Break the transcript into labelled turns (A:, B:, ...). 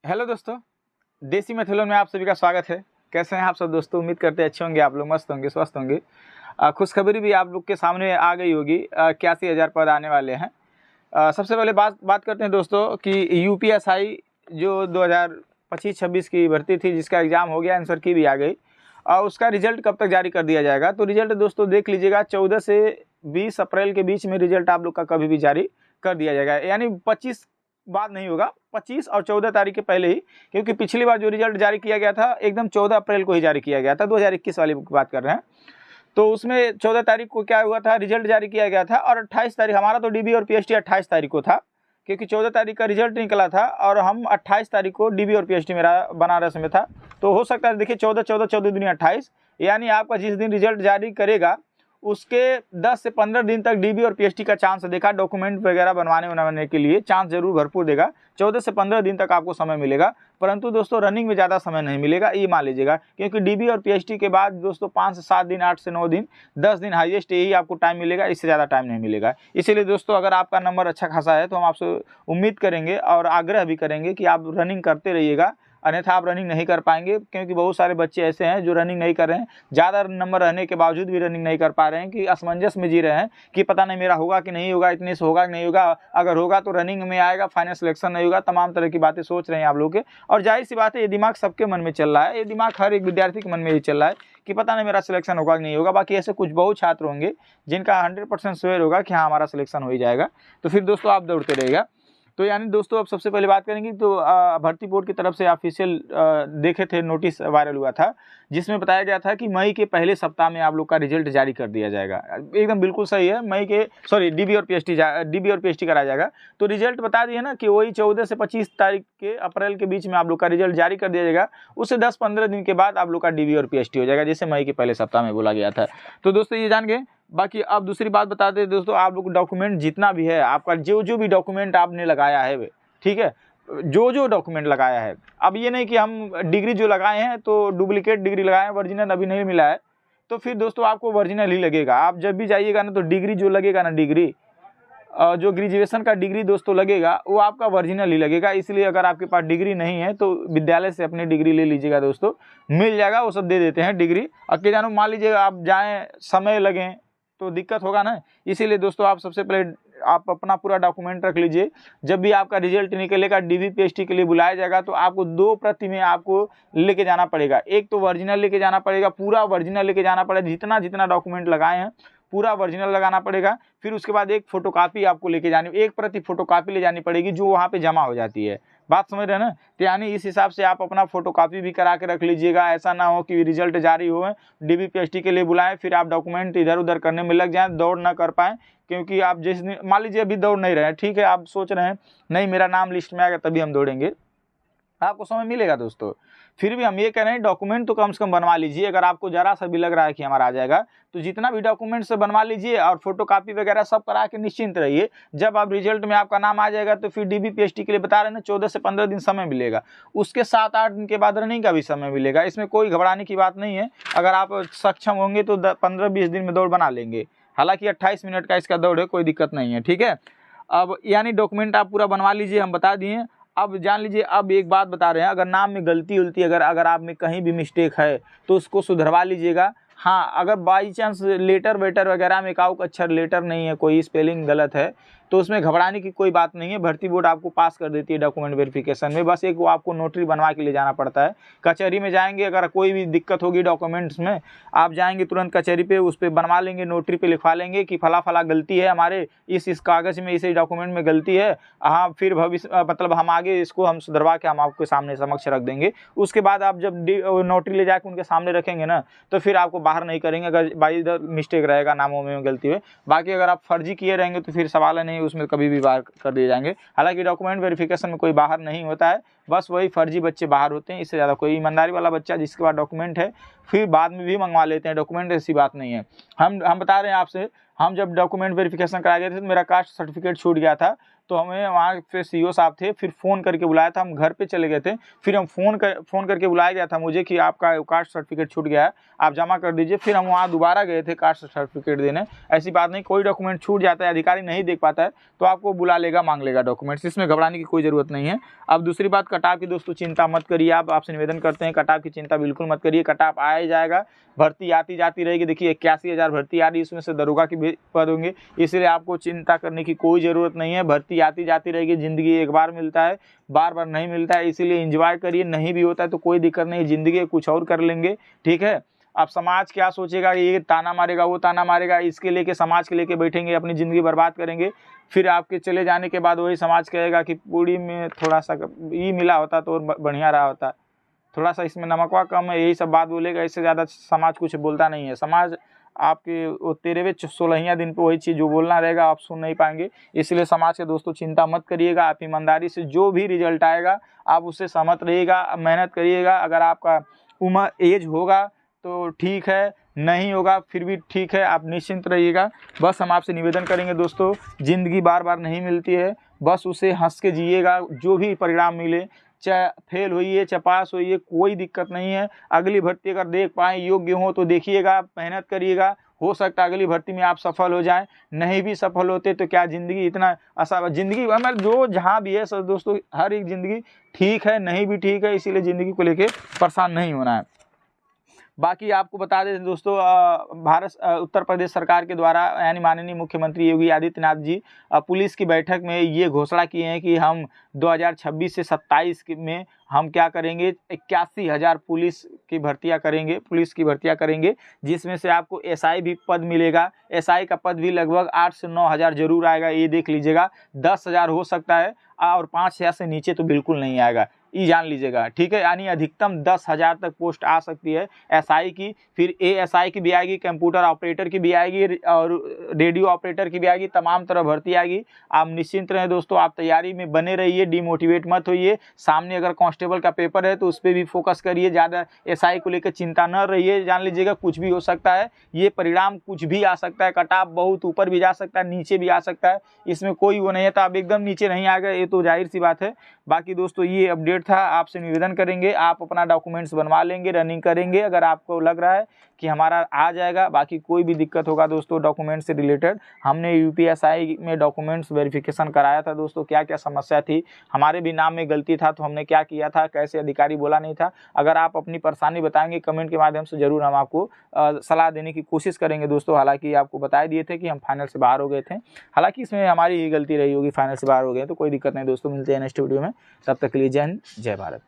A: Hello दोस्तों, देसी मैथुलन में आप सभी का स्वागत है। कैसे हैं आप सब दोस्तों? उम्मीद करते हैं अच्छे होंगे, आप लोग मस्त होंगे, स्वस्थ होंगे। खुशखबरी भी आप लोग के सामने आ गई होगी। 81,000 पद आने वाले हैं। सबसे पहले बात करते हैं दोस्तों कि यूपीएसआई जो 2025-26 की भर्ती थी, जिसका एग्ज़ाम हो गया, आंसर की भी आ गई। और उसका रिजल्ट कब तक जारी कर दिया जाएगा? तो रिजल्ट दोस्तों देख लीजिएगा, 14 से 20 अप्रैल के बीच में रिजल्ट आप लोग का कभी भी जारी कर दिया जाएगा। यानी 25 बाद नहीं होगा, 25 और 14 तारीख के पहले ही, क्योंकि पिछली बार जो रिजल्ट जारी किया गया था एकदम 14 अप्रैल को ही जारी किया गया था। 2021 वाली बात कर रहे हैं। तो उसमें 14 तारीख को क्या हुआ था, रिजल्ट जारी किया गया था। और 28 तारीख हमारा तो डीबी और पीएचडी 28 तारीख को था, क्योंकि 14 तारीख का रिजल्ट निकला था और हम 28 तारीख को डीबी और पीएचडी मेरा बनारस में था। तो हो सकता है, देखिए 14 दूनी 28, यानी आपका जिस दिन रिजल्ट जारी करेगा उसके 10 से 15 दिन तक डीबी और पीएचडी का चांस देखा, डॉक्यूमेंट वगैरह बनवाने के लिए चांस जरूर भरपूर देगा। 14 से 15 दिन तक आपको समय मिलेगा, परंतु दोस्तों रनिंग में ज़्यादा समय नहीं मिलेगा, ये मान लीजिएगा। क्योंकि डीबी और पीएचडी के बाद दोस्तों 5 से 7 दिन, 8 से 9 दिन, 10 दिन हाईएस्ट यही आपको टाइम मिलेगा, इससे ज़्यादा टाइम नहीं मिलेगा। इसीलिए दोस्तों अगर आपका नंबर अच्छा खासा है तो हम आपसे उम्मीद करेंगे और आग्रह भी करेंगे कि आप रनिंग करते रहिएगा, अन्यथा आप रनिंग नहीं कर पाएंगे। क्योंकि बहुत सारे बच्चे ऐसे हैं जो रनिंग नहीं कर रहे हैं, ज़्यादा नंबर रहने के बावजूद भी रनिंग नहीं कर पा रहे हैं, कि असमंजस में जी रहे हैं कि पता नहीं मेरा होगा कि नहीं होगा, इतने से होगा कि नहीं होगा, अगर होगा तो रनिंग में आएगा, फाइनल सिलेक्शन नहीं होगा, तमाम तरह की बातें सोच रहे हैं आप लोग के। और जाहिर सी बात है, ये दिमाग सबके मन में चल रहा है, ये दिमाग हर एक विद्यार्थी के मन में ये चल रहा है कि पता नहीं मेरा सिलेक्शन होगा कि नहीं होगा। बाकी ऐसे कुछ बहुत छात्र होंगे जिनका 100% श्योर होगा कि हाँ हमारा सिलेक्शन हो ही जाएगा। तो फिर दोस्तों आप दौड़ते रहेगा। तो यानी दोस्तों अब सबसे पहले बात करेंगे तो भर्ती बोर्ड की तरफ से ऑफिशियल देखे थे, नोटिस वायरल हुआ था, जिसमें बताया गया था कि मई के पहले सप्ताह में आप लोग का रिजल्ट जारी कर दिया जाएगा। एकदम बिल्कुल सही है, डीबी और पीएचडी कराया जाएगा। तो रिजल्ट बता दिए ना कि वही 14 से 25 तारीख के अप्रैल के बीच में आप लोग का रिजल्ट जारी कर दिया जाएगा। उससे 10-15 दिन के बाद आप लोग का डीबी और पीएचडी हो जाएगा, जैसे मई के पहले सप्ताह में बोला गया था। तो दोस्तों ये जान गए। बाकी अब दूसरी बात बता दें दोस्तों, आप लोग डॉक्यूमेंट जितना भी है आपका, जो भी डॉक्यूमेंट आपने लगाया है, ठीक है, जो डॉक्यूमेंट लगाया है, अब ये नहीं कि हम डिग्री जो लगाए हैं तो डुप्लीकेट डिग्री लगाए हैं, ओरिजिनल अभी नहीं मिला है, तो फिर दोस्तों आपको ओरिजिनल ही लगेगा। आप जब भी जाइएगा ना तो डिग्री जो लगेगा ना, डिग्री जो ग्रेजुएशन का डिग्री दोस्तों लगेगा वो आपका ओरिजिनल ही लगेगा। इसलिए अगर आपके पास डिग्री नहीं है तो विद्यालय से अपनी डिग्री ले लीजिएगा दोस्तों, मिल जाएगा, वो सब दे देते हैं डिग्री। अब के जानो मान लीजिएगा आप जाएँ, समय लगे तो दिक्कत होगा ना। इसीलिए दोस्तों आप सबसे पहले आप अपना पूरा डॉक्यूमेंट रख लीजिए। जब भी आपका रिजल्ट निकलेगा, डीबी पीएचडी के लिए बुलाया जाएगा, तो आपको 2 प्रति में आपको लेके जाना पड़ेगा। एक तो ओरिजिनल लेके जाना पड़ेगा, पूरा ओरिजिनल लेके जाना पड़ेगा, जितना डॉक्यूमेंट लगाए हैं पूरा ओरिजिनल लगाना पड़ेगा। फिर उसके बाद एक फोटोकॉपी आपको लेके जानी, 1 प्रति फोटोकॉपी ले जानी पड़ेगी, जो वहाँ पे जमा हो जाती है। बात समझ रहे हैं ना? तो यानी इस हिसाब से आप अपना फोटोकॉपी भी करा के रख लीजिएगा। ऐसा ना हो कि रिजल्ट जारी हो, डीबी पीएचडी के लिए बुलाएं, फिर आप डॉक्यूमेंट इधर उधर करने में लग जाएं, दौड़ ना कर पाएं। क्योंकि आप जिस मान लीजिए अभी दौड़ नहीं रहे हैं, ठीक है, आप सोच रहे हैं नहीं मेरा नाम लिस्ट में आएगा तभी हम दौड़ेंगे, आपको समय मिलेगा दोस्तों। फिर भी हम ये कह रहे हैं डॉक्यूमेंट तो कम से कम बनवा लीजिए। अगर आपको जरा सा भी लग रहा है कि हमारा आ जाएगा, तो जितना भी डॉक्यूमेंट से बनवा लीजिए और फोटोकॉपी वगैरह सब करा के निश्चिंत रहिए। जब आप रिजल्ट में आपका नाम आ जाएगा तो फिर डीबी पीएचडी के लिए बता रहे हैं ना, 14 से 15 दिन समय मिलेगा। उसके 7-8 दिन के बाद रनिंग का भी समय मिलेगा। इसमें कोई घबराने की बात नहीं है। अगर आप सक्षम होंगे तो 15-20 दिन में दौड़ बना लेंगे। हालांकि 28 मिनट का इसका दौड़ है, कोई दिक्कत नहीं है, ठीक है। अब यानी डॉक्यूमेंट आप पूरा बनवा लीजिए, हम बता दिए। अब जान लीजिए, अब एक बात बता रहे हैं, अगर नाम में गलती उलती अगर आप में कहीं भी मिस्टेक है तो उसको सुधरवा लीजिएगा। हाँ, अगर बाई चांस लेटर वेटर वगैरह में एकाउक अक्षर लेटर नहीं है, कोई स्पेलिंग गलत है, तो उसमें घबराने की कोई बात नहीं है। भर्ती बोर्ड आपको पास कर देती है डॉक्यूमेंट वेरिफिकेशन में। बस एक वो आपको नोटरी बनवा के ले जाना पड़ता है। कचहरी में जाएंगे, अगर कोई भी दिक्कत होगी डॉक्यूमेंट्स में, आप जाएंगे तुरंत कचहरी पे, उस पर बनवा लेंगे, नोटरी पे लिखवा लेंगे कि फला फला गलती है हमारे इस कागज़ में, इस डॉक्यूमेंट में गलती है। हाँ, फिर भविष्य मतलब हम आगे इसको हम सुधरवा के हम आपके सामने समक्ष रख देंगे। उसके बाद आप जब नोटरी ले जाकर उनके सामने रखेंगे ना, तो फिर आपको बाहर नहीं करेंगे अगर बाई इधर मिस्टेक रहेगा, नामों में गलती है। बाकी अगर आप फर्जी किए रहेंगे तो फिर सवाल है नहीं, उसमें कभी भी बाहर कर दिए जाएंगे। हालांकि डॉक्यूमेंट वेरिफिकेशन में कोई बाहर नहीं होता है, बस वही फर्जी बच्चे बाहर होते हैं। इससे ज़्यादा कोई ईमानदारी वाला बच्चा जिसके पास डॉक्यूमेंट है फिर बाद में भी मंगवा लेते हैं डॉक्यूमेंट, ऐसी बात नहीं है। हम बता रहे हैं आपसे, हम जब डॉक्यूमेंट वेरिफिकेशन कराए गए थे तो मेरा कास्ट सर्टिफिकेट छूट गया था। तो हमें वहाँ पे सीईओ साहब थे, फिर फ़ोन करके बुलाया था, हम घर पे चले गए थे, फिर हम फ़ोन करके बुलाया गया था मुझे कि आपका कास्ट सर्टिफिकेट छूट गया है, आप जमा कर दीजिए। फिर हम वहाँ दोबारा गए थे कास्ट सर्टिफिकेट देने। ऐसी बात नहीं, कोई डॉक्यूमेंट छूट जाता है, अधिकारी नहीं देख पाता है तो आपको बुला लेगा, मांग लेगा डॉक्यूमेंट्स, इसमें घबराने की कोई ज़रूरत नहीं है। अब दूसरी बात, कटाव की दोस्तों चिंता मत करिए, आप आपसे निवेदन करते हैं कटाव की चिंता बिल्कुल मत करिए, कटाव आ ही जाएगा, भर्ती आती जाती रहेगी। देखिए 81,000 भर्ती आ रही है, इसमें से दरोगा के भी पद होंगे, इसलिए आपको चिंता करने की कोई ज़रूरत नहीं है। भर्ती आती जाती रहेगी, ज़िंदगी एक बार मिलता है, बार बार नहीं मिलता है, इसीलिए एंजॉय करिए। नहीं भी होता है तो कोई दिक्कत नहीं, ज़िंदगी कुछ और कर लेंगे, ठीक है। अब समाज क्या सोचेगा, ये ताना मारेगा, वो ताना मारेगा, इसके लेके समाज के लेके बैठेंगे, अपनी ज़िंदगी बर्बाद करेंगे, फिर आपके चले जाने के बाद वही समाज कहेगा कि पूड़ी में थोड़ा सा ये मिला होता तो बढ़िया रहा होता, थोड़ा सा इसमें नमकवा कम है, यही सब बात बोलेगा। इससे ज़्यादा समाज कुछ बोलता नहीं है। समाज आपके वो 13वें 16वें दिन पे वही चीज़ जो बोलना रहेगा आप सुन नहीं पाएंगे। इसलिए समाज के दोस्तों चिंता मत करिएगा, आप ईमानदारी से जो भी रिजल्ट आएगा आप उससे सहमत रहिएगा, मेहनत करिएगा। अगर आपका उम्र एज होगा तो ठीक है, नहीं होगा फिर भी ठीक है, आप निश्चिंत रहिएगा। बस हम आपसे निवेदन करेंगे दोस्तों, ज़िंदगी बार बार नहीं मिलती है, बस उसे हंस के जिएगा। जो भी परिणाम मिले, चाहे फेल होइए चाहे पास होइए, कोई दिक्कत नहीं है। अगली भर्ती अगर देख पाएँ, योग्य हो तो देखिएगा, मेहनत करिएगा, हो सकता है अगली भर्ती में आप सफल हो जाएं। नहीं भी सफल होते तो क्या ज़िंदगी इतना आसान, ज़िंदगी हमारे जो जहाँ भी है सब दोस्तों, हर एक ज़िंदगी ठीक है, नहीं भी ठीक है, इसीलिए ज़िंदगी को लेके परेशान नहीं होना है। बाकी आपको बता दें दोस्तों, उत्तर प्रदेश सरकार के द्वारा यानी माननीय मुख्यमंत्री योगी आदित्यनाथ जी पुलिस की बैठक में ये घोषणा किए हैं कि हम 2026 से 27 में हम क्या करेंगे, 81,000 पुलिस की भर्तियां करेंगे, जिसमें से आपको एसआई भी पद मिलेगा। एसआई का पद भी लगभग 8 से 9 हज़ार जरूर आएगा, ये देख लीजिएगा। 10,000 हो सकता है और 5,000 से नीचे तो बिल्कुल नहीं आएगा, ये जान लीजिएगा, ठीक है। यानी अधिकतम 10,000 तक पोस्ट आ सकती है एसआई की। फिर एएसआई की भी आएगी, कंप्यूटर ऑपरेटर की भी आएगी और रेडियो ऑपरेटर की भी आएगी, तमाम तरह भर्ती आएगी। आप निश्चिंत रहें दोस्तों, आप तैयारी में बने रहिए, डिमोटिवेट मत होइए। सामने अगर कांस्टेबल का पेपर है तो उस पर भी फोकस करिए, ज़्यादा एसआई को लेकर चिंता न रहिए। जान लीजिएगा कुछ भी हो सकता है, ये परिणाम कुछ भी आ सकता है, कटाव बहुत ऊपर भी जा सकता है, नीचे भी आ सकता है, इसमें कोई वो नहीं है। तो आप एकदम नीचे नहीं आ गए, ये तो जाहिर सी बात है। बाकी दोस्तों ये अपडेट था, आपसे निवेदन करेंगे आप अपना डॉक्यूमेंट्स बनवा लेंगे, रनिंग करेंगे। अगर आपको लग रहा है कि हमारा आ जाएगा, बाकी कोई भी दिक्कत होगा दोस्तों डॉक्यूमेंट से रिलेटेड, हमने यूपीएसआई में डॉक्यूमेंट्स वेरिफिकेशन कराया था दोस्तों, क्या क्या समस्या थी, हमारे भी नाम में गलती था तो हमने क्या किया था, कैसे अधिकारी बोला नहीं था। अगर आप अपनी परेशानी बताएंगे कमेंट के माध्यम से, जरूर हम आपको सलाह देने की कोशिश करेंगे दोस्तों। हालांकि आपको बता दिए थे कि हम फाइनल से बाहर हो गए थे, हालांकि इसमें हमारी ही गलती रही होगी, फाइनल से बाहर हो गए तो कोई दिक्कत नहीं दोस्तों। मिलते हैं नेक्स्ट वीडियो में, तब तक के लिए जय हिंद, जय भारत।